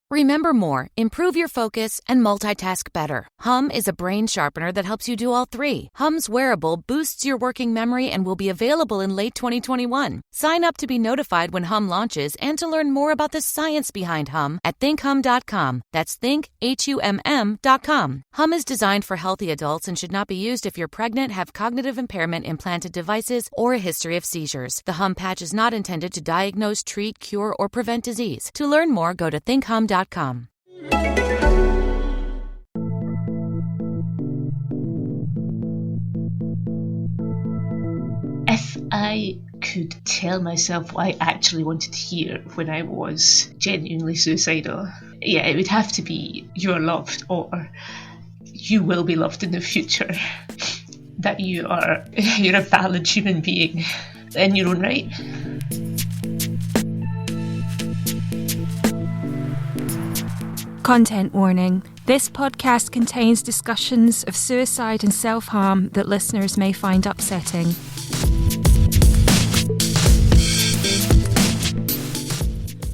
Remember more, improve your focus, and multitask better. Hum is a brain sharpener that helps you do all three. Hum's wearable boosts your working memory and will be available in late 2021. Sign up to be notified when Hum launches and to learn more about the science behind Hum at thinkhum.com. That's thinkhum.com. Hum is designed for healthy adults and should not be used if you're pregnant, have cognitive impairment, implanted devices, or a history of seizures. The Hum patch is not intended to diagnose, treat, cure, or prevent disease. To learn more, go to thinkhum.com. If I could tell myself what I actually wanted to hear when I was genuinely suicidal, it would have to be "you're loved" or "you will be loved in the future," that you're a valid human being in your own right. Content warning. This podcast contains discussions of suicide and self-harm that listeners may find upsetting.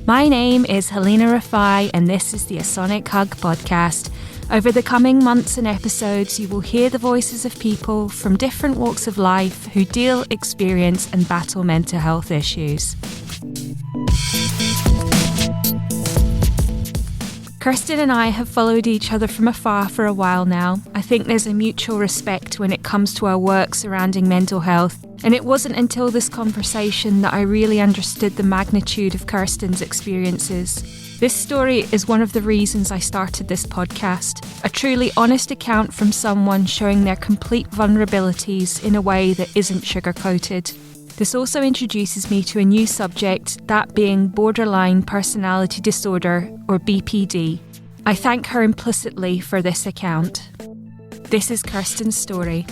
My name is Halina Rafai and this is the A Sonic Hug podcast. Over the coming months and episodes, you will hear the voices of people from different walks of life who deal, experience and battle mental health issues. Kirstyn and I have followed each other from afar for a while now. I think there's a mutual respect when it comes to our work surrounding mental health, and it wasn't until this conversation that I really understood the magnitude of Kirstyn's experiences. This story is one of the reasons I started this podcast, a truly honest account from someone showing their complete vulnerabilities in a way that isn't sugar-coated. This also introduces me to a new subject, that being borderline personality disorder, or BPD. I thank her implicitly for this account. This is Kirstyn's story.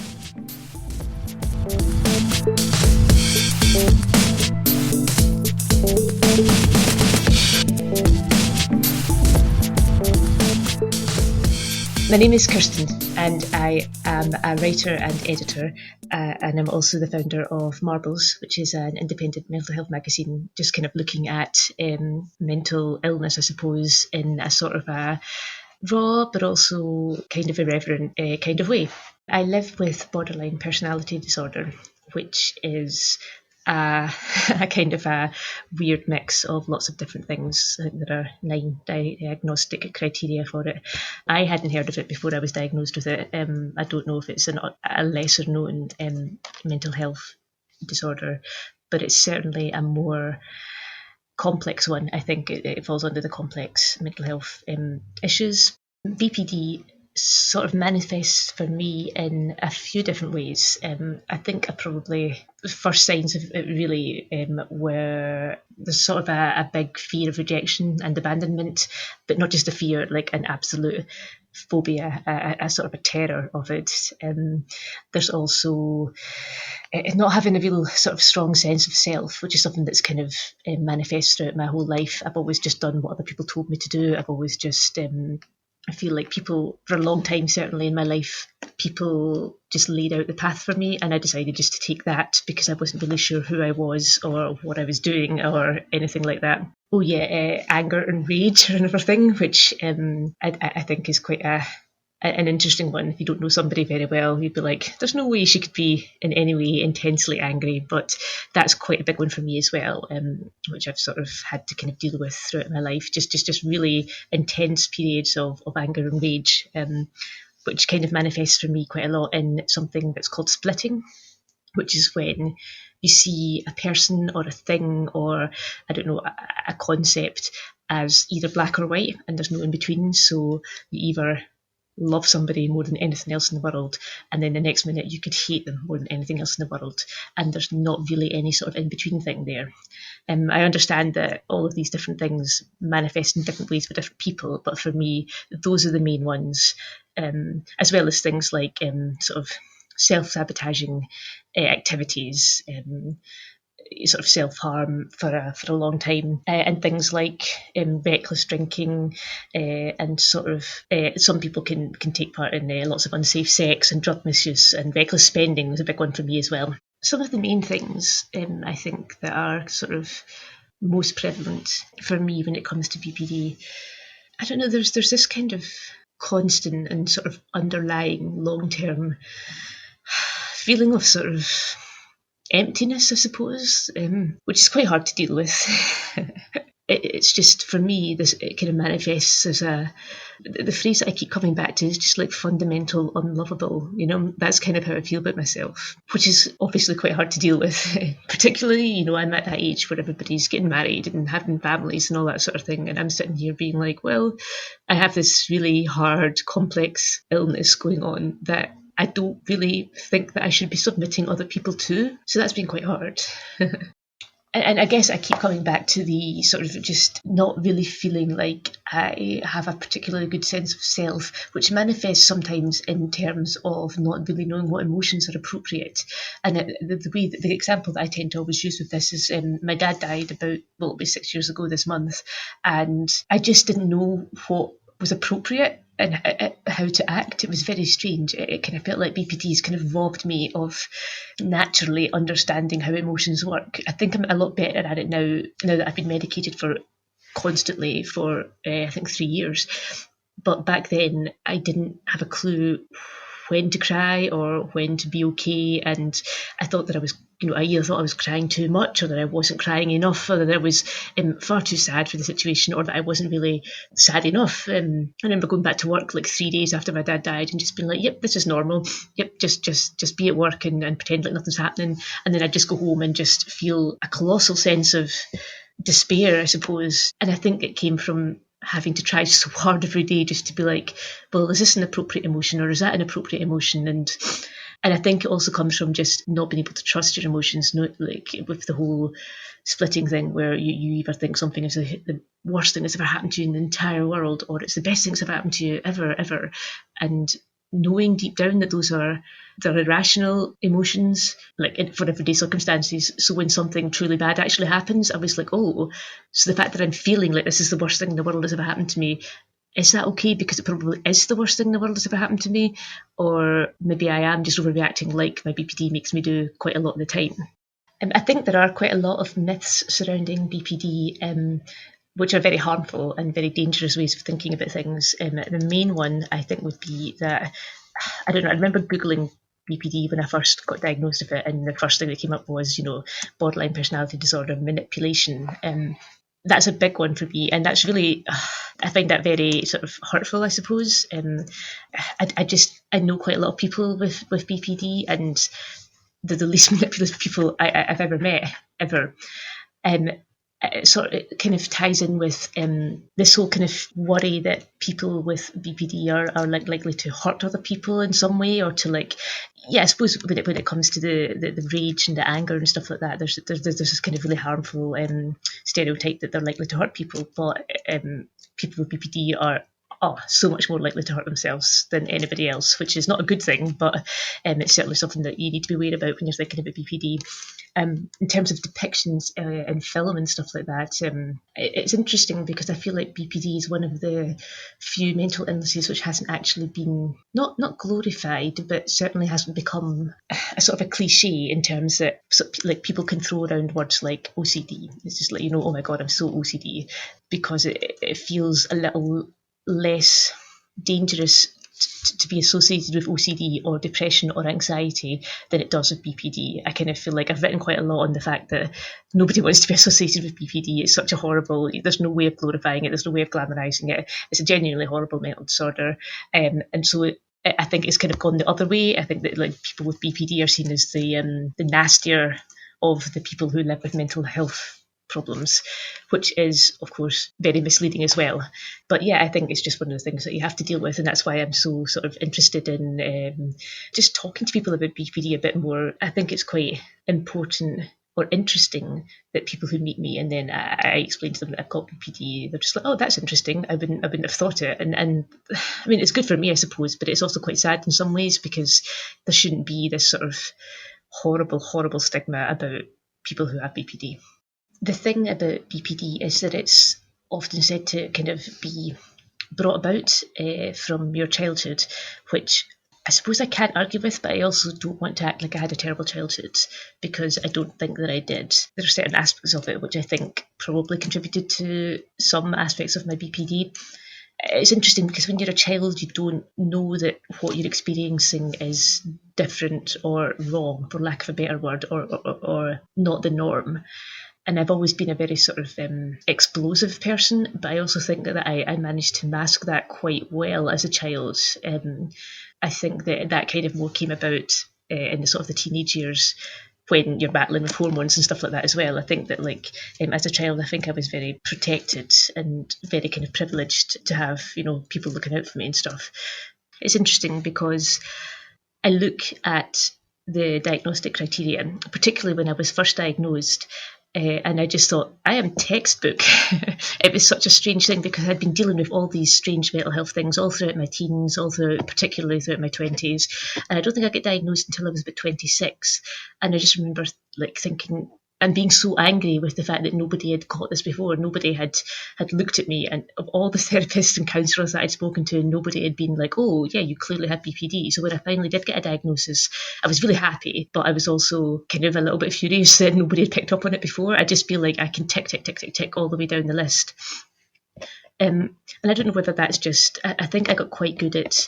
My name is Kirstyn and I am a writer and editor and I'm also the founder of Marbles, which is an independent mental health magazine, just kind of looking at mental illness, I suppose, in a sort of a raw but also kind of irreverent kind of way. I live with borderline personality disorder, which is a kind of a weird mix of lots of different things. I think there are 9 diagnostic criteria for it. I hadn't heard of it before I was diagnosed with it. I don't know if it's a lesser known mental health disorder, but it's certainly a more complex one. I think it falls under the complex mental health issues. BPD sort of manifests for me in a few different ways. I think probably the first signs of it really were there's sort of a big fear of rejection and abandonment, but not just a fear, like an absolute phobia, a sort of a terror of it. There's also not having a real sort of strong sense of self, which is something that's kind of manifests throughout my whole life. I've always just done what other people told me to do. I've always just I feel like people, for a long time, certainly in my life, people just laid out the path for me, and I decided just to take that because I wasn't really sure who I was or what I was doing or anything like that. Oh yeah, anger and rage are another thing, which I think is quite an interesting one. If you don't know somebody very well, you'd be like, there's no way she could be in any way intensely angry, but that's quite a big one for me as well, which I've sort of had to kind of deal with throughout my life, just really intense periods of anger and rage, which kind of manifests for me quite a lot in something that's called splitting, which is when you see a person or a thing or, I don't know, a concept as either black or white, and there's no in between. So you either love somebody more than anything else in the world, and then the next minute you could hate them more than anything else in the world, and there's not really any sort of in-between thing there. I understand that all of these different things manifest in different ways for different people, but for me, those are the main ones, as well as things like sort of self-sabotaging activities, sort of self-harm for a long time, and things like reckless drinking, and sort of some people can take part in lots of unsafe sex and drug misuse, and reckless spending was a big one for me as well. Some of the main things I think that are sort of most prevalent for me when it comes to BPD I don't know, there's this kind of constant and sort of underlying long-term feeling of sort of emptiness, I suppose, which is quite hard to deal with. It's just, for me, it kind of manifests as the phrase that I keep coming back to is just like fundamental unlovable. That's kind of how I feel about myself, which is obviously quite hard to deal with. Particularly, I'm at that age where everybody's getting married and having families and all that sort of thing, and I'm sitting here being like, well, I have this really hard, complex illness going on that I don't really think that I should be submitting other people to. So that's been quite hard. And I guess I keep coming back to the sort of just not really feeling like I have a particularly good sense of self, which manifests sometimes in terms of not really knowing what emotions are appropriate. And the example that I tend to always use with this is my dad died it'll be 6 years ago this month, and I just didn't know what was appropriate and how to act. It was very strange. It kind of felt like BPD's kind of robbed me of naturally understanding how emotions work. I think I'm a lot better at it now that I've been medicated for constantly for I think 3 years. But back then I didn't have a clue when to cry or when to be okay, and I thought that I was, I either thought I was crying too much, or that I wasn't crying enough, or that I was far too sad for the situation, or that I wasn't really sad enough. I remember going back to work like 3 days after my dad died and just being like, yep, this is normal. Yep, just be at work and pretend like nothing's happening. And then I'd just go home and just feel a colossal sense of despair, I suppose. And I think it came from having to try so hard every day just to be like, well, is this an appropriate emotion or is that an appropriate emotion? And I think it also comes from just not being able to trust your emotions, like with the whole splitting thing, where you either think something is the worst thing that's ever happened to you in the entire world, or it's the best thing that's ever happened to you ever. And knowing deep down that they're irrational emotions, like for everyday circumstances. So when something truly bad actually happens, I was like, oh, so the fact that I'm feeling like this is the worst thing in the world that's ever happened to me, is that okay? Because it probably is the worst thing in the world that's ever happened to me. Or maybe I am just overreacting like my BPD makes me do quite a lot of the time. I think there are quite a lot of myths surrounding BPD, which are very harmful and very dangerous ways of thinking about things. The main one, I think, would be that, I don't know, I remember Googling BPD when I first got diagnosed with it, and the first thing that came up was, borderline personality disorder, manipulation. That's a big one for me, and that's really, I find that very sort of hurtful, I suppose. I know quite a lot of people with BPD, and they're the least manipulative people I've ever met, ever. It sort of kind of ties in with this whole kind of worry that people with BPD are likely to hurt other people in some way, or to I suppose when it comes to the rage and the anger and stuff like that, there's this kind of really harmful stereotype that they're likely to hurt people, but people with BPD are so much more likely to hurt themselves than anybody else, which is not a good thing, but it's certainly something that you need to be aware about when you're thinking about BPD. In terms of depictions in film and stuff like that, it's interesting because I feel like BPD is one of the few mental illnesses which hasn't actually been not glorified, but certainly hasn't become a sort of a cliche in terms that like people can throw around words like OCD. It's just like, oh my God, I'm so OCD, because it feels a little less dangerous to be associated with OCD or depression or anxiety than it does with BPD. I kind of feel like I've written quite a lot on the fact that nobody wants to be associated with BPD. It's such a horrible, there's no way of glorifying it, there's no way of glamorising it. It's a genuinely horrible mental disorder. And so I think it's kind of gone the other way. I think that like people with BPD are seen as the nastier of the people who live with mental health problems, which is of course very misleading as well. But yeah, I think it's just one of the things that you have to deal with, and that's why I'm so sort of interested in just talking to people about BPD a bit more. I think it's quite important or interesting that people who meet me and then I explain to them that I've got BPD, they're just like, oh, that's interesting, I wouldn't have thought it. And I mean, it's good for me, I suppose, but it's also quite sad in some ways, because there shouldn't be this sort of horrible stigma about people who have BPD. The thing about BPD is that it's often said to kind of be brought about from your childhood, which I suppose I can't argue with, but I also don't want to act like I had a terrible childhood, because I don't think that I did. There are certain aspects of it which I think probably contributed to some aspects of my BPD. it's interesting because when you're a child, you don't know that what you're experiencing is different or wrong, for lack of a better word, or not the norm. And I've always been a very sort of explosive person, but I also think that I managed to mask that quite well as a child. I think that kind of more came about in the sort of the teenage years, when you're battling with hormones and stuff like that as well. I think that as a child, I think I was very protected and very kind of privileged to have, people looking out for me and stuff. It's interesting because I look at the diagnostic criteria, particularly when I was first diagnosed, and I just thought, I am textbook. It was such a strange thing because I'd been dealing with all these strange mental health things all throughout my teens, particularly throughout my 20s. And I don't think I got diagnosed until I was about 26. And I just remember thinking and being so angry with the fact that nobody had caught this before. Nobody had looked at me, and of all the therapists and counsellors that I'd spoken to, nobody had been like, oh yeah, you clearly had BPD. So when I finally did get a diagnosis, I was really happy, but I was also kind of a little bit furious that nobody had picked up on it before. I just feel like I can tick all the way down the list. And I don't know whether that's just, I think I got quite good at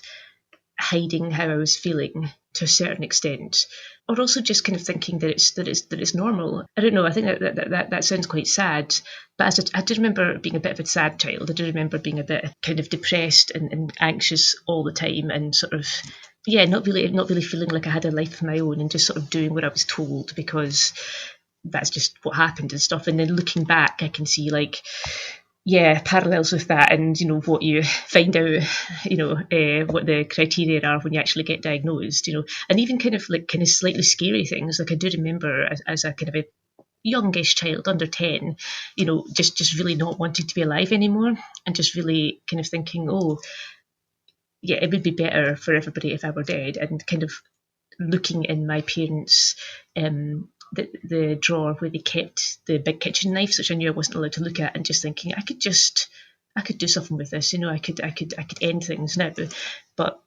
hiding how I was feeling to a certain extent, or also just kind of thinking that it's normal. I don't know. I think that sounds quite sad, but I do remember being a bit of a sad child. I do remember being a bit kind of depressed and anxious all the time, and sort of not really feeling like I had a life of my own, and just sort of doing what I was told because that's just what happened and stuff. And then looking back, I can see parallels with that, and what you find out, what the criteria are when you actually get diagnosed, and even kind of slightly scary things. Like I do remember as a kind of a youngish child under 10, just really not wanting to be alive anymore, and just really kind of thinking, oh yeah, it would be better for everybody if I were dead, and kind of looking in my parents' the drawer where they kept the big kitchen knives, which I knew I wasn't allowed to look at, and just thinking I could do something with this, I could end things now. But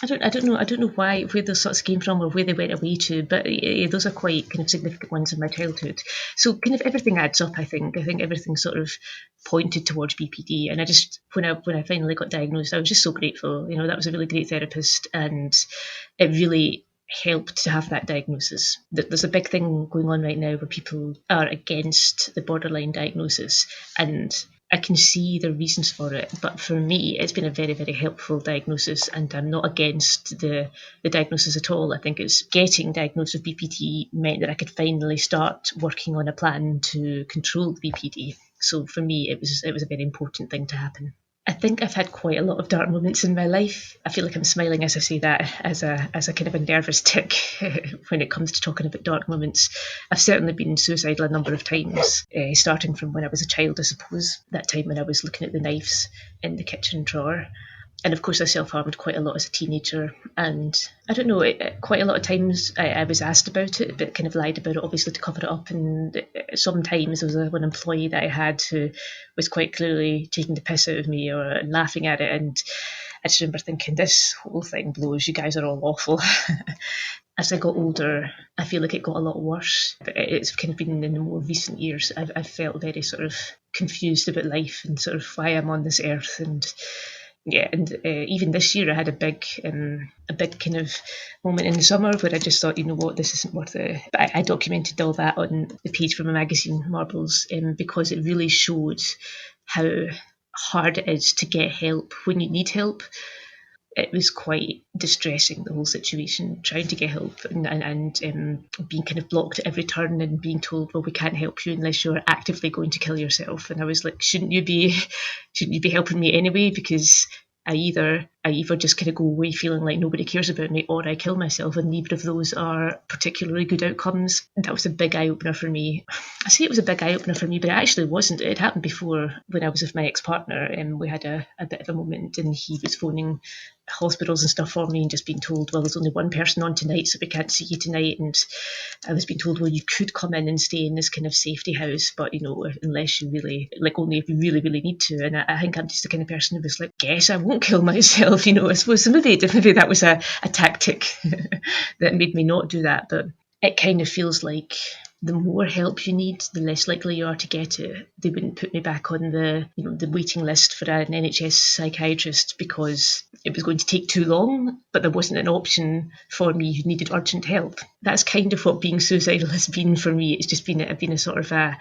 I don't know where those sorts came from or where they went away to, but those are quite kind of significant ones in my childhood. So kind of everything adds up. I think everything sort of pointed towards BPD, and I just when I finally got diagnosed, I was just so grateful. That was a really great therapist, and it really helped to have that diagnosis. There's a big thing going on right now where people are against the borderline diagnosis, and I can see the reasons for it, but for me it's been a very, very helpful diagnosis, and I'm not against the diagnosis at all. I think it's getting diagnosed with BPD meant that I could finally start working on a plan to control the BPD. So for me it was a very important thing to happen. I think I've had quite a lot of dark moments in my life. I feel like I'm smiling as I say that, as a kind of a nervous tick when it comes to talking about dark moments. I've certainly been suicidal a number of times, starting from when I was a child, I suppose, that time when I was looking at the knives in the kitchen drawer. And of course I self-harmed quite a lot as a teenager, and I don't know, quite a lot of times I was asked about it, but kind of lied about it, obviously, to cover it up. And sometimes there was one employee that I had who was quite clearly taking the piss out of me or laughing at it, and I just remember thinking, this whole thing blows, you guys are all awful. As I got older, I feel like it got a lot worse, but it's kind of been in the more recent years I've felt very sort of confused about life and sort of why I'm on this earth. And even this year I had a big kind of moment in the summer where I just thought, you know what, this isn't worth it. But I documented all that on the page for my magazine, Marbles, because it really showed how hard it is to get help when you need help. It was quite distressing, the whole situation, trying to get help and being kind of blocked at every turn and being told, well, we can't help you unless you're actively going to kill yourself. And I was like, shouldn't you be helping me anyway? Because I either just kind of go away feeling like nobody cares about me, or I kill myself, and neither of those are particularly good outcomes. That was a big eye-opener for me. I say it was a big eye-opener for me, but it actually wasn't. It happened before when I was with my ex-partner, and we had a bit of a moment, and he was phoning hospitals and stuff for me and just being told, well, there's only one person on tonight, so we can't see you tonight. And I was being told, well, you could come in and stay in this kind of safety house, but unless you really, only if you really, really need to. And I think I'm just the kind of person who was like, guess I won't kill myself, I suppose. So maybe that was a tactic that made me not do that. But it kind of feels like the more help you need, the less likely you are to get it. They wouldn't put me back on the waiting list for an NHS psychiatrist because it was going to take too long, but there wasn't an option for me who needed urgent help. That's kind of what being suicidal has been for me. It's just been a sort of a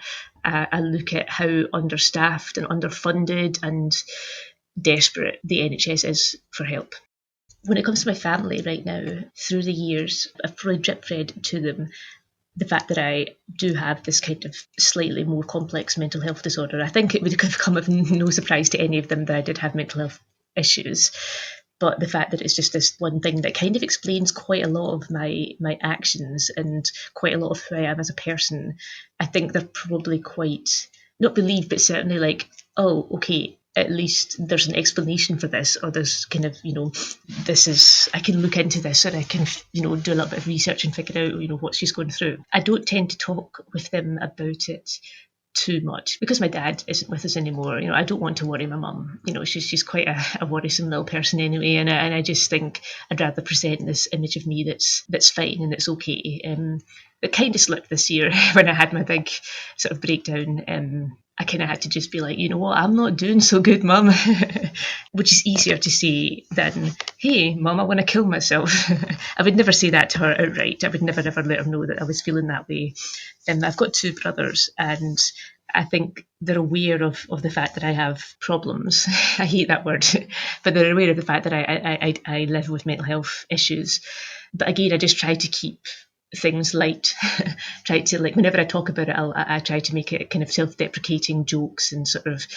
look at how understaffed and underfunded and desperate the NHS is for help. When it comes to my family right now, through the years, I've probably drip-fed to them the fact that I do have this kind of slightly more complex mental health disorder. I think it would have come of no surprise to any of them that I did have mental health issues. But the fact that it's just this one thing that kind of explains quite a lot of my actions and quite a lot of who I am as a person, I think they're probably quite, not believed, but certainly like, oh, okay, at least there's an explanation for this, or there's kind of, this is, I can look into this, or I can, do a little bit of research and figure out, what she's going through. I don't tend to talk with them about it too much because my dad isn't with us anymore. I don't want to worry my mum. She's quite a worrisome little person anyway, and I just think I'd rather present this image of me that's fine and it's okay. It kind of slipped this year when I had my big sort of breakdown. I kind of had to just be like, you know what, I'm not doing so good, mum, which is easier to say than, hey, mum, I want to kill myself. I would never say that to her outright. I would never, ever let her know that I was feeling that way. I've got 2 brothers, and I think they're aware of the fact that I have problems. I hate that word, but they're aware of the fact that I live with mental health issues. But again, I just try to keep things light. Try to, like, whenever I talk about it, I try to make it kind of self-deprecating jokes and sort of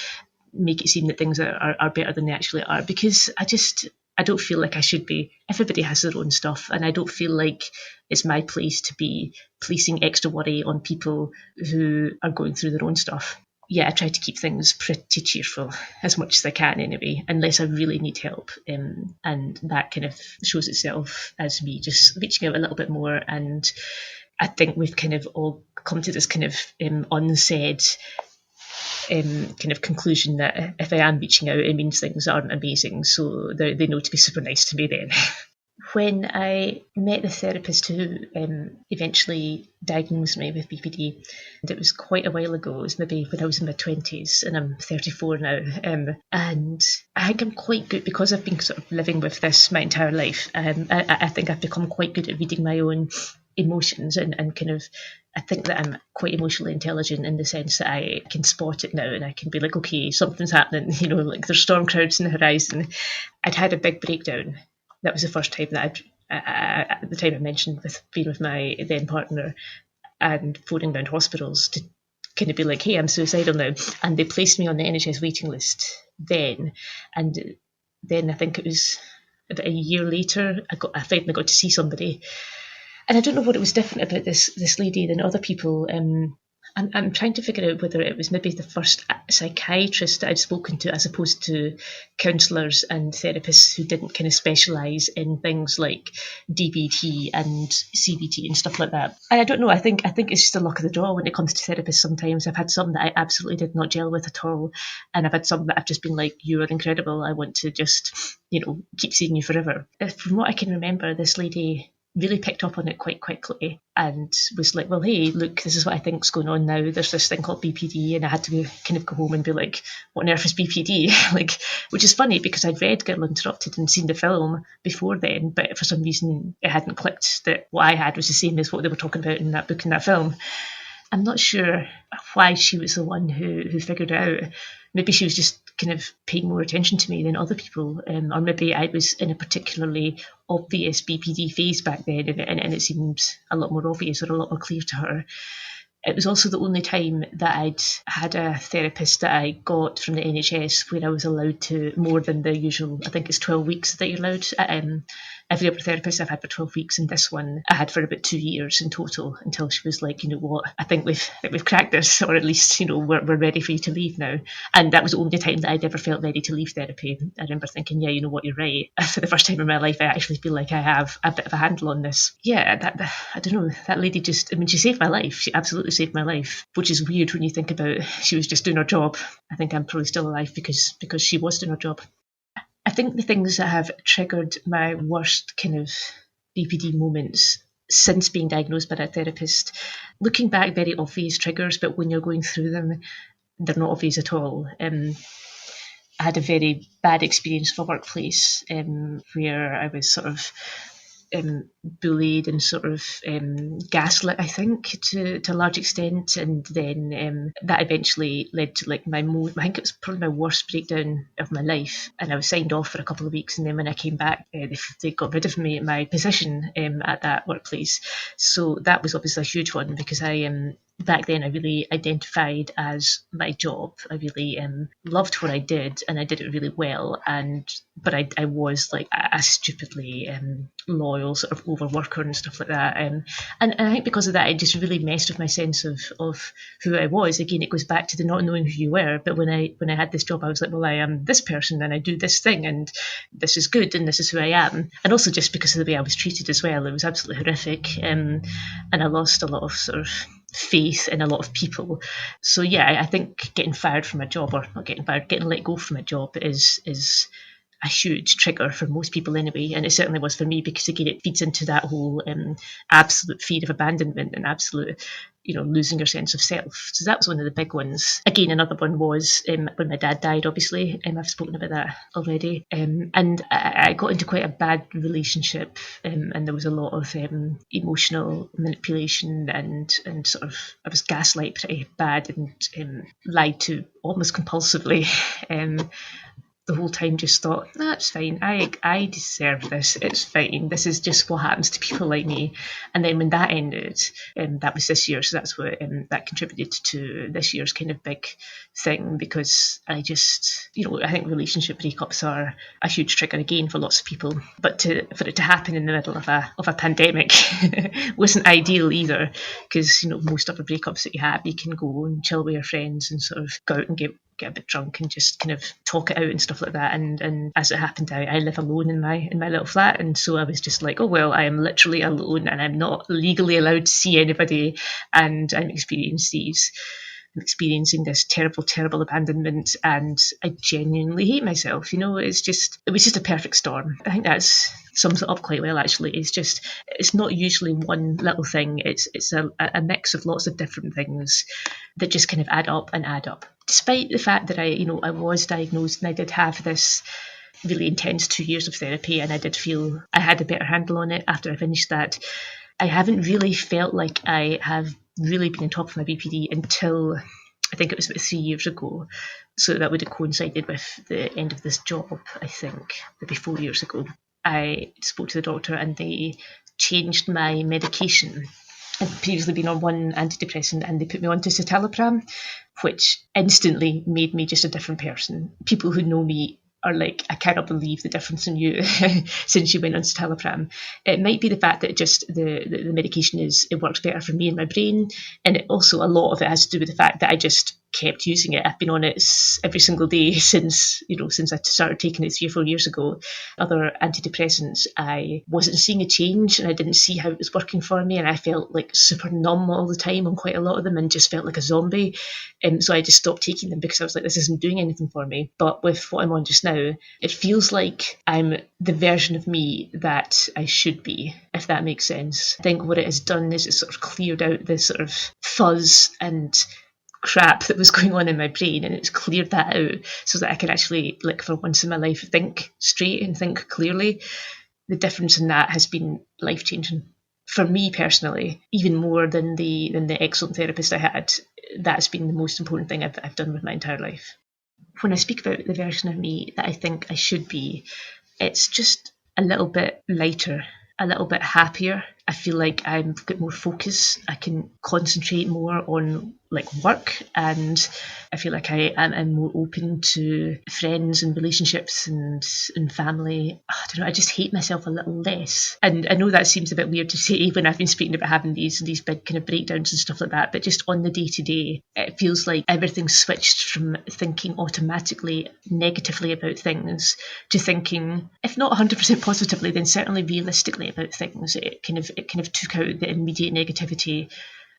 make it seem that things are better than they actually are, because I don't feel like I should be. Everybody has their own stuff, and I don't feel like it's my place to be placing extra worry on people who are going through their own stuff. Yeah, I try to keep things pretty cheerful as much as I can anyway, unless I really need help. And that kind of shows itself as me just reaching out a little bit more. And I think we've kind of all come to this kind of unsaid kind of conclusion that if I am reaching out, it means things aren't amazing. So they know to be super nice to me then. When I met the therapist who eventually diagnosed me with BPD, and it was quite a while ago, it was maybe when I was in my 20s, and I'm 34 now, and I think I'm quite good, because I've been sort of living with this my entire life. I think I've become quite good at reading my own emotions and kind of, I think that I'm quite emotionally intelligent in the sense that I can spot it now, and I can be like, okay, something's happening, like there's storm clouds in the horizon. I'd had a big breakdown. That was the first time that at the time I mentioned with being with my then partner and phoning round hospitals to kind of be like, hey, I'm suicidal now. And they placed me on the NHS waiting list then. And then I think it was about a year later, I finally got to see somebody. And I don't know what it was different about this lady than other people. I'm trying to figure out whether it was maybe the first psychiatrist that I'd spoken to, as opposed to counsellors and therapists who didn't kind of specialise in things like DBT and CBT and stuff like that. And I don't know, I think it's just the luck of the draw when it comes to therapists sometimes. I've had some that I absolutely did not gel with at all. And I've had some that I've just been like, you are incredible. I want to just, keep seeing you forever. From what I can remember, this lady really picked up on it quite quickly and was like, well, hey, look, this is what I think's going on now. There's this thing called BPD, and I had to kind of go home and be like, what on earth is BPD? Which is funny because I'd read Girl Interrupted and seen the film before then, but for some reason it hadn't clicked that what I had was the same as what they were talking about in that book and that film. I'm not sure why she was the one who figured it out. Maybe she was just kind of paying more attention to me than other people, or maybe I was in a particularly obvious BPD phase back then, and it seemed a lot more obvious or a lot more clear to her. It was also the only time that I'd had a therapist that I got from the NHS where I was allowed to more than the usual, I think it's 12 weeks that you're allowed. Every other therapist I've had for 12 weeks, and this one I had for about 2 years in total, until she was like, you know what, I think we've cracked this, or at least, we're ready for you to leave now. And that was the only time that I'd ever felt ready to leave therapy. I remember thinking, yeah, you know what, you're right. For the first time in my life, I actually feel like I have a bit of a handle on this. Yeah, I don't know, that lady just, she saved my life. She absolutely saved my life, which is weird when you think about she was just doing her job. I think I'm probably still alive because she was doing her job. I think the things that have triggered my worst kind of BPD moments since being diagnosed by a therapist. Looking back, very obvious triggers, but when you're going through them, they're not obvious at all. I had a very bad experience of a workplace where I was sort of bullied and sort of gaslit, I think, to a large extent, and then that eventually led to like I think it was probably my worst breakdown of my life, and I was signed off for a couple of weeks, and then when I came back, they got rid of me at my position at that workplace. So that was obviously a huge one, because I back then I really identified as my job. I really loved what I did, and I did it really well, but I was like a stupidly loyal sort of overworker and stuff like that, and I think because of that it just really messed with my sense of who I was. Again, it goes back to the not knowing who you were, but when I had this job, I was like, well, I am this person and I do this thing and this is good and this is who I am. And also just because of the way I was treated as well, it was absolutely horrific, and I lost a lot of sort of faith in a lot of people. So yeah, I think getting fired from a job, or not getting fired, getting let go from a job is a huge trigger for most people anyway, and it certainly was for me, because again it feeds into that whole absolute fear of abandonment and absolute losing your sense of self. So that was one of the big ones. Again, another one was when my dad died, obviously. I've spoken about that already. And I got into quite a bad relationship, and there was a lot of emotional manipulation and sort of, I was gaslight pretty bad and lied to almost compulsively. The whole time just thought, that's fine, I deserve this, it's fine, this is just what happens to people like me. And then when that ended, that was this year, so that's what that contributed to this year's kind of big thing, because I just, I think relationship breakups are a huge trigger again for lots of people, but for it to happen in the middle of a pandemic wasn't ideal either, because most of the breakups that you have, you can go and chill with your friends and sort of go out and get a bit drunk and just kind of talk it out and stuff like that. And as it happened, I live alone in my little flat, and so I was just like, oh well, I am literally alone and I'm not legally allowed to see anybody, and I'm experiencing this terrible abandonment, and I genuinely hate myself. It was just a perfect storm. I think that sums it up quite well, actually. It's not usually one little thing, it's a mix of lots of different things that just kind of add up. Despite the fact that I was diagnosed and I did have this really intense 2 years of therapy, and I did feel I had a better handle on it after I finished that, I haven't really felt like I have really been on top of my BPD until I think it was about 3 years ago. So that would have coincided with the end of this job, I think, maybe 4 years ago. I spoke to the doctor and they changed my medication. I'd previously been on one antidepressant and they put me onto citalopram, which instantly made me just a different person. People who know me are like, I cannot believe the difference in you since you went on citalopram. It might be the fact that just the medication it works better for me and my brain, and a lot of it has to do with the fact that I just kept using it. I've been on it every single day since I started taking it 3 or 4 years ago. Other antidepressants, I wasn't seeing a change and I didn't see how it was working for me, and I felt like super numb all the time on quite a lot of them and just felt like a zombie. And so I just stopped taking them because I was like, this isn't doing anything for me. But with what I'm on just now, it feels like I'm the version of me that I should be, if that makes sense. I think what it has done is it's sort of cleared out the sort of fuzz and crap that was going on in my brain, and it's cleared that out so that I can actually, like, for once in my life, think straight and think clearly. The difference in that has been life-changing for me personally, even more than the excellent therapist I had. That's been the most important thing I've done with my entire life. When I speak about the version of me that I think I should be, it's just a little bit lighter, a little bit happier. I feel like I've got more focus. I can concentrate more on work, and I feel like I'm more open to friends and relationships and family. I don't know, I just hate myself a little less. And I know that seems a bit weird to say when I've been speaking about having these big kind of breakdowns and stuff like that, but just on the day-to-day, it feels like everything's switched from thinking automatically negatively about things to thinking, if not 100% positively, then certainly realistically about things. It kind of took out the immediate negativity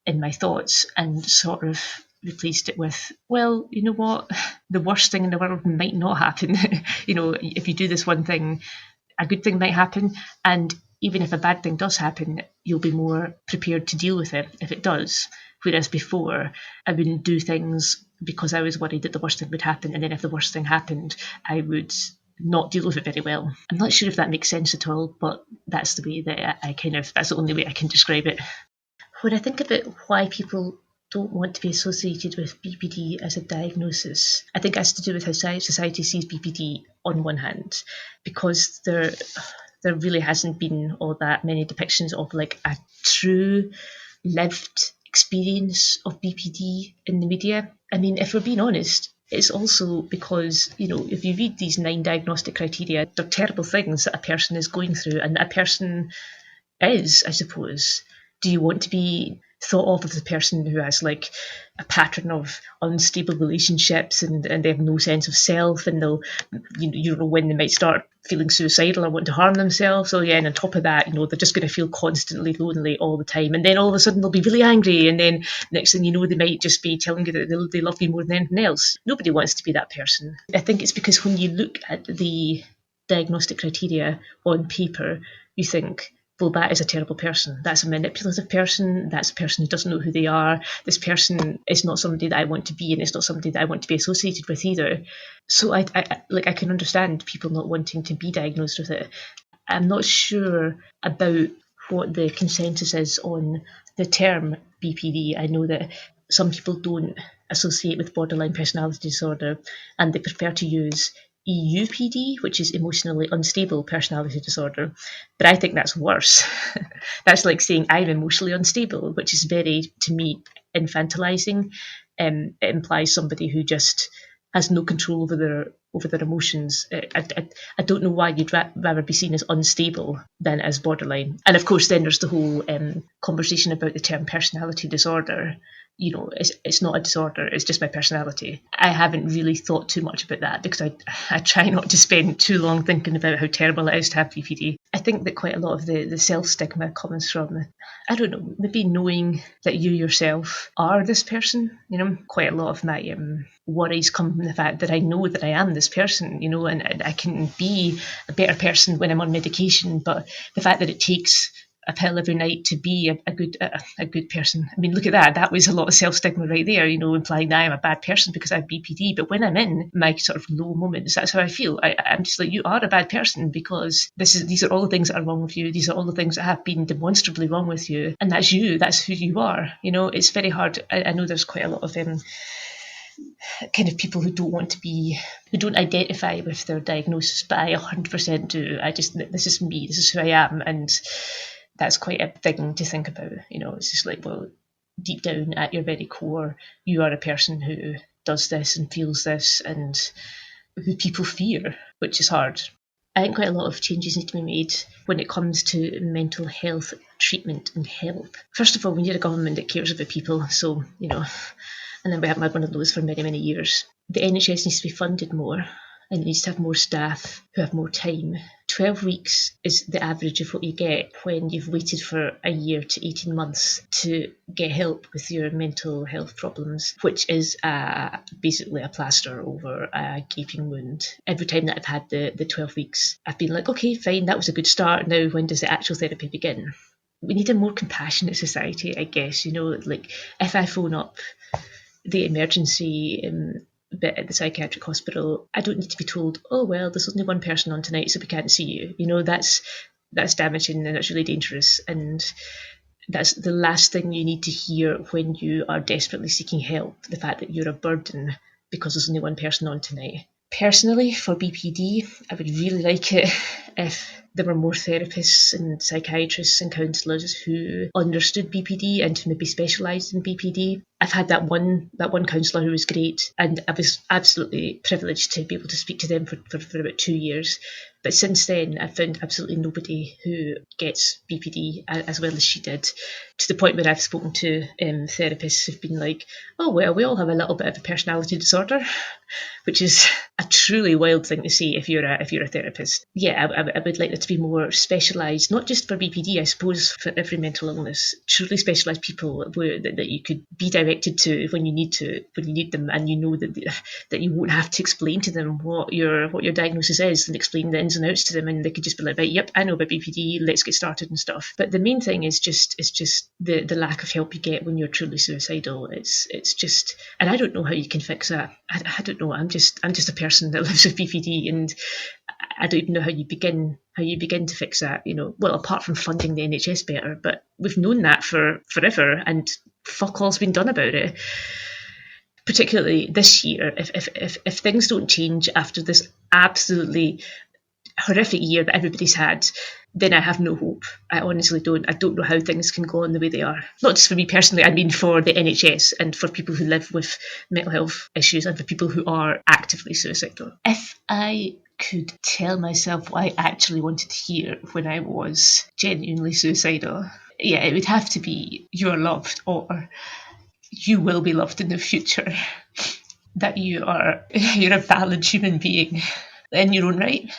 in my thoughts and sort of replaced it with, well, you know what, the worst thing in the world might not happen. If you do this one thing, a good thing might happen, and even if a bad thing does happen, you'll be more prepared to deal with it if it does. Whereas before, I wouldn't do things because I was worried that the worst thing would happen, and then if the worst thing happened, I would not deal with it very well. I'm not sure if that makes sense at all, but that's the way that that's the only way I can describe it. When I think about why people don't want to be associated with BPD as a diagnosis, I think it has to do with how society sees BPD on one hand, because there really hasn't been all that many depictions of like a true lived experience of BPD in the media. I mean, if we're being honest, it's also because, if you read these 9 diagnostic criteria, they're terrible things that a person is going through and that a person is, I suppose. Do you want to be thought of as a person who has like a pattern of unstable relationships and they have no sense of self, and they'll, when they might start feeling suicidal or want to harm themselves? So yeah, and on top of that, they're just going to feel constantly lonely all the time, and then all of a sudden they'll be really angry, and then next thing you know, they might just be telling you that they love you more than anything else. Nobody wants to be that person. I think it's because when you look at the diagnostic criteria on paper, you think, well, that is a terrible person. That's a manipulative person. That's a person who doesn't know who they are. This person is not somebody that I want to be, and it's not somebody that I want to be associated with either. So I can understand people not wanting to be diagnosed with it. I'm not sure about what the consensus is on the term BPD. I know that some people don't associate with borderline personality disorder, and they prefer to use EUPD, which is emotionally unstable personality disorder. But I think that's worse. That's like saying I'm emotionally unstable, which is very, to me, infantilizing. It implies somebody who just has no control over their emotions. I don't know why you'd rather be seen as unstable than as borderline. And of course, then there's the whole conversation about the term personality disorder. It's not a disorder, it's just my personality. I haven't really thought too much about that because I try not to spend too long thinking about how terrible it is to have BPD. I think that quite a lot of the self-stigma comes from, I don't know, maybe knowing that you yourself are this person. Quite a lot of my worries come from the fact that I know that I am this person, and I can be a better person when I'm on medication, but the fact that it takes a pill every night to be a good person. I mean, look at that. That was a lot of self-stigma right there, implying that I'm a bad person because I have BPD. But when I'm in my sort of low moments, that's how I feel. I'm just like, you are a bad person because these are all the things that are wrong with you. These are all the things that have been demonstrably wrong with you. And that's you. That's who you are. It's very hard. I know there's quite a lot of kind of people who don't identify with their diagnosis, but I 100% do. This is me. This is who I am. And that's quite a thing to think about. It's just like, well, deep down at your very core, you are a person who does this and feels this and who people fear, which is hard. I think quite a lot of changes need to be made when it comes to mental health treatment and help. First of all, we need a government that cares about people. So, and then we haven't had one of those for many, many years. The NHS needs to be funded more, and it needs to have more staff who have more time. 12 weeks is the average of what you get when you've waited for a year to 18 months to get help with your mental health problems, which is basically a plaster over a gaping wound. Every time that I've had the 12 weeks, I've been like, okay, fine, that was a good start. Now, when does the actual therapy begin? We need a more compassionate society, I guess. Like if I phone up the emergency bit at the psychiatric hospital, I don't need to be told, oh, well, there's only one person on tonight, so we can't see you. That's damaging and that's really dangerous. And that's the last thing you need to hear when you are desperately seeking help, the fact that you're a burden because there's only one person on tonight. Personally, for BPD, I would really like it if there were more therapists and psychiatrists and counsellors who understood BPD and who maybe specialised in BPD. I've had that one counsellor who was great, and I was absolutely privileged to be able to speak to them for about 2 years. But since then, I've found absolutely nobody who gets BPD as well as she did, to the point where I've spoken to therapists who've been like, oh, well, we all have a little bit of a personality disorder, which is a truly wild thing to say if you're a therapist. Yeah, I would like there to be more specialised, not just for BPD, I suppose, for every mental illness, truly specialised people that you could be diagnosed directed to when you need them, and you know that you won't have to explain to them what your diagnosis is and explain the ins and outs to them, and they could just be like, right, yep, I know about BPD, let's get started and stuff. But the main thing is just the lack of help you get when you're truly suicidal. It's just, and I don't know how you can fix that. I don't know. I'm just a person that lives with BPD, and I don't even know how you begin to fix that, well, apart from funding the NHS better. But we've known that for forever, and fuck all's been done about it. Particularly this year, if things don't change after this absolutely horrific year that everybody's had, then I have no hope. I honestly don't. I don't know how things can go on the way they are. Not just for me personally, I mean for the NHS and for people who live with mental health issues and for people who are actively suicidal. If I could tell myself what I actually wanted to hear when I was genuinely suicidal, yeah, it would have to be "you're loved" or "you will be loved in the future," that you're a valid human being in your own right,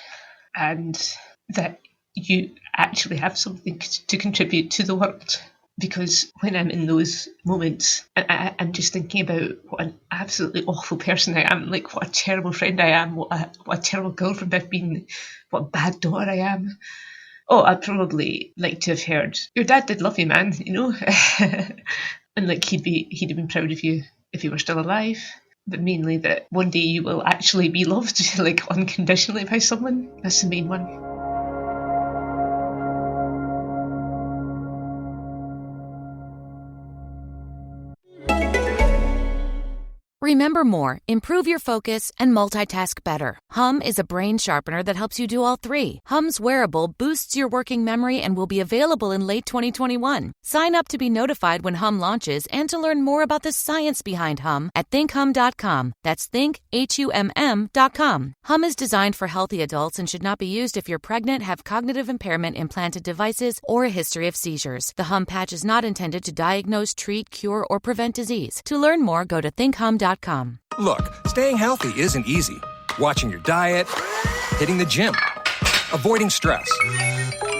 and that you actually have something to contribute to the world. Because when I'm in those moments, I'm just thinking about what an absolutely awful person I am, like what a terrible friend I am, what a terrible girlfriend I've been, what a bad daughter I am. Oh, I'd probably like to have heard, "Your dad did love you, man," and like he'd have been proud of you if he were still alive. But mainly that one day you will actually be loved, like unconditionally by someone. That's the main one. Remember more, improve your focus, and multitask better. Hum is a brain sharpener that helps you do all three. Hum's wearable boosts your working memory and will be available in late 2021. Sign up to be notified when Hum launches and to learn more about the science behind Hum at thinkhum.com. That's thinkhum.com. Hum is designed for healthy adults and should not be used if you're pregnant, have cognitive impairment, implanted devices, or a history of seizures. The Hum patch is not intended to diagnose, treat, cure, or prevent disease. To learn more, go to thinkhum.com. Look, staying healthy isn't easy. Watching your diet, hitting the gym, avoiding stress.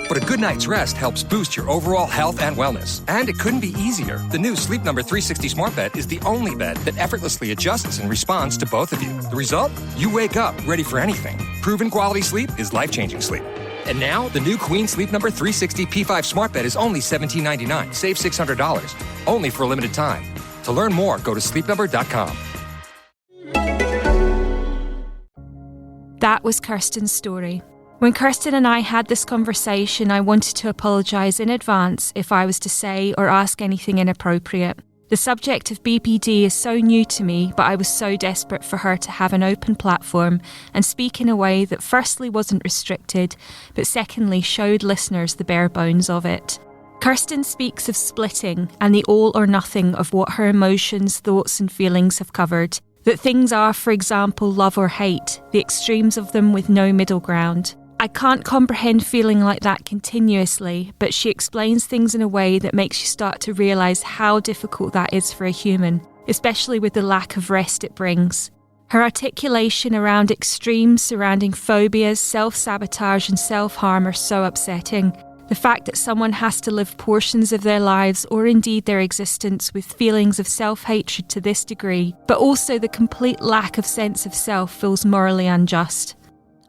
But a good night's rest helps boost your overall health and wellness. And it couldn't be easier. The new Sleep Number 360 Smart Bed is the only bed that effortlessly adjusts and responds to both of you. The result? You wake up ready for anything. Proven quality sleep is life-changing sleep. And now, the new Queen Sleep Number 360 P5 Smart Bed is only $17.99. Save $600. Only for a limited time. To learn more, go to sleepnumber.com. That was Kirstyn's story. When Kirstyn and I had this conversation, I wanted to apologise in advance if I was to say or ask anything inappropriate. The subject of BPD is so new to me, but I was so desperate for her to have an open platform and speak in a way that firstly wasn't restricted, but secondly showed listeners the bare bones of it. Kirstyn speaks of splitting and the all or nothing of what her emotions, thoughts and feelings have covered. That things are, for example, love or hate, the extremes of them with no middle ground. I can't comprehend feeling like that continuously, but she explains things in a way that makes you start to realise how difficult that is for a human, especially with the lack of rest it brings. Her articulation around extremes surrounding phobias, self-sabotage and self-harm are so upsetting. The fact that someone has to live portions of their lives or indeed their existence with feelings of self-hatred to this degree, but also the complete lack of sense of self feels morally unjust.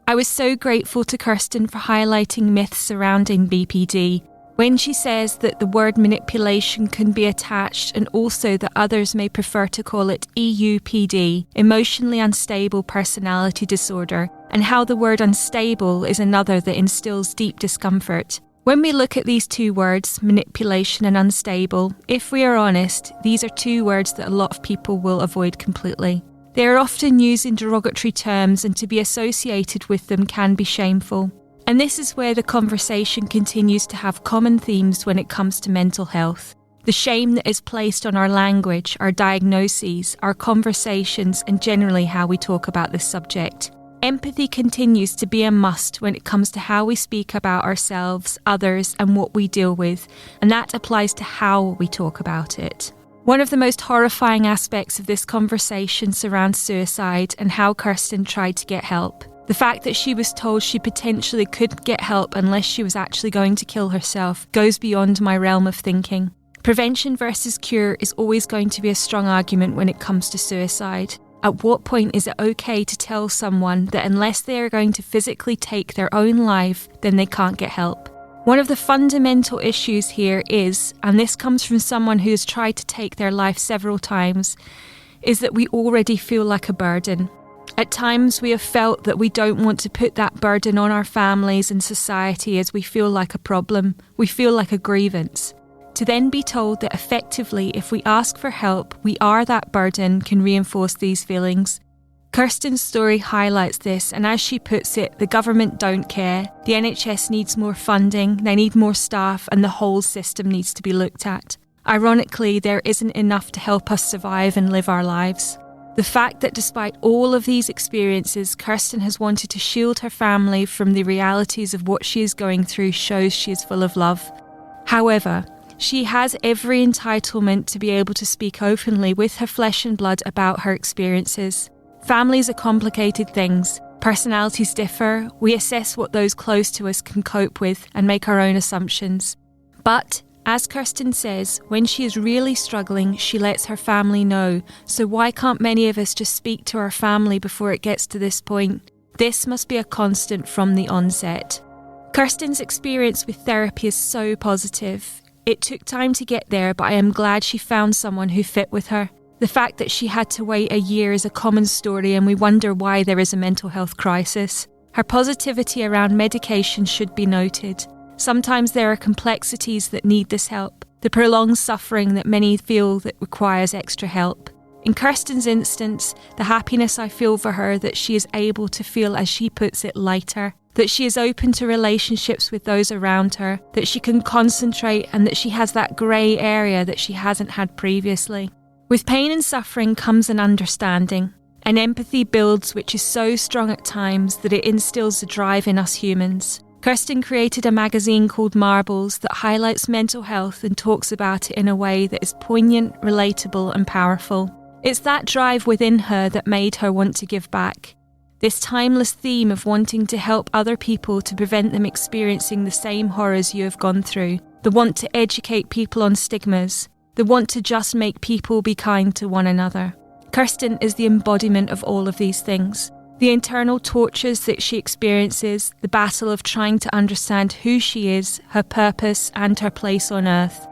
I was so grateful to Kirstyn for highlighting myths surrounding BPD. When she says that the word manipulation can be attached and also that others may prefer to call it EUPD, emotionally unstable personality disorder, and how the word unstable is another that instills deep discomfort. When we look at these two words, manipulation and unstable, if we are honest, these are two words that a lot of people will avoid completely. They are often used in derogatory terms, and to be associated with them can be shameful. And this is where the conversation continues to have common themes when it comes to mental health. The shame that is placed on our language, our diagnoses, our conversations, and generally how we talk about this subject. Empathy continues to be a must when it comes to how we speak about ourselves, others, and what we deal with, and that applies to how we talk about it. One of the most horrifying aspects of this conversation surrounds suicide and how Kirstyn tried to get help. The fact that she was told she potentially couldn't get help unless she was actually going to kill herself goes beyond my realm of thinking. Prevention versus cure is always going to be a strong argument when it comes to suicide. At what point is it okay to tell someone that unless they are going to physically take their own life, then they can't get help? One of the fundamental issues here is, and this comes from someone who has tried to take their life several times, is that we already feel like a burden. At times we have felt that we don't want to put that burden on our families and society as we feel like a problem, we feel like a grievance. To then be told that effectively, if we ask for help, we are that burden can reinforce these feelings. Kirstyn's story highlights this, and as she puts it, the government don't care, the NHS needs more funding, they need more staff, and the whole system needs to be looked at. Ironically, there isn't enough to help us survive and live our lives. The fact that despite all of these experiences, Kirstyn has wanted to shield her family from the realities of what she is going through shows she is full of love. However, she has every entitlement to be able to speak openly with her flesh and blood about her experiences. Families are complicated things. Personalities differ. We assess what those close to us can cope with and make our own assumptions. But, as Kirstyn says, when she is really struggling, she lets her family know. So why can't many of us just speak to our family before it gets to this point? This must be a constant from the onset. Kirstyn's experience with therapy is so positive. It took time to get there, but I am glad she found someone who fit with her. The fact that she had to wait a year is a common story, and we wonder why there is a mental health crisis. Her positivity around medication should be noted. Sometimes there are complexities that need this help, the prolonged suffering that many feel that requires extra help. In Kirstyn's instance, the happiness I feel for her that she is able to feel, as she puts it, lighter, that she is open to relationships with those around her, that she can concentrate, and that she has that grey area that she hasn't had previously. With pain and suffering comes an understanding. An empathy builds which is so strong at times that it instills a drive in us humans. Kirstyn created a magazine called Marbles that highlights mental health and talks about it in a way that is poignant, relatable and powerful. It's that drive within her that made her want to give back. This timeless theme of wanting to help other people to prevent them experiencing the same horrors you have gone through, the want to educate people on stigmas, the want to just make people be kind to one another. Kirstyn is the embodiment of all of these things. The internal tortures that she experiences, the battle of trying to understand who she is, her purpose and her place on earth.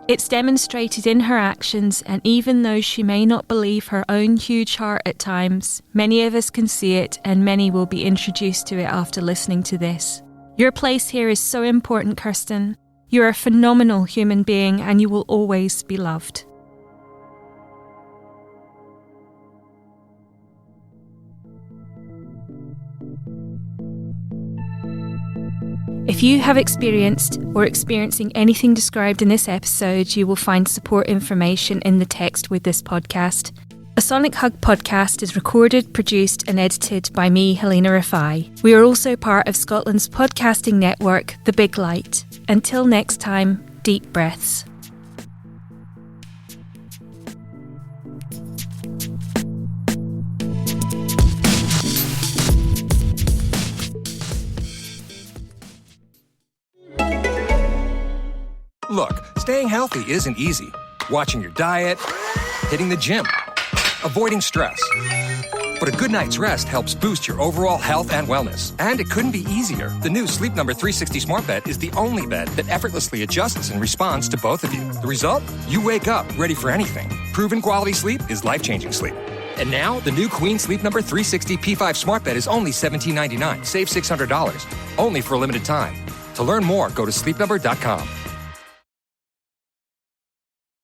It's demonstrated in her actions, and even though she may not believe her own huge heart at times, many of us can see it, and many will be introduced to it after listening to this. Your place here is so important, Kirstyn. You're a phenomenal human being, and you will always be loved. If you have experienced or experiencing anything described in this episode, you will find support information in the text with this podcast. A Sonic Hug podcast is recorded, produced and edited by me, Halina Rafai. We are also part of Scotland's podcasting network, The Big Light. Until next time, deep breaths. Look, staying healthy isn't easy. Watching your diet, hitting the gym, avoiding stress. But a good night's rest helps boost your overall health and wellness. And it couldn't be easier. The new Sleep Number 360 Smart Bed is the only bed that effortlessly adjusts and responds to both of you. The result? You wake up ready for anything. Proven quality sleep is life-changing sleep. And now, the new Queen Sleep Number 360 P5 Smart Bed is only $17.99. Save $600. Only for a limited time. To learn more, go to sleepnumber.com.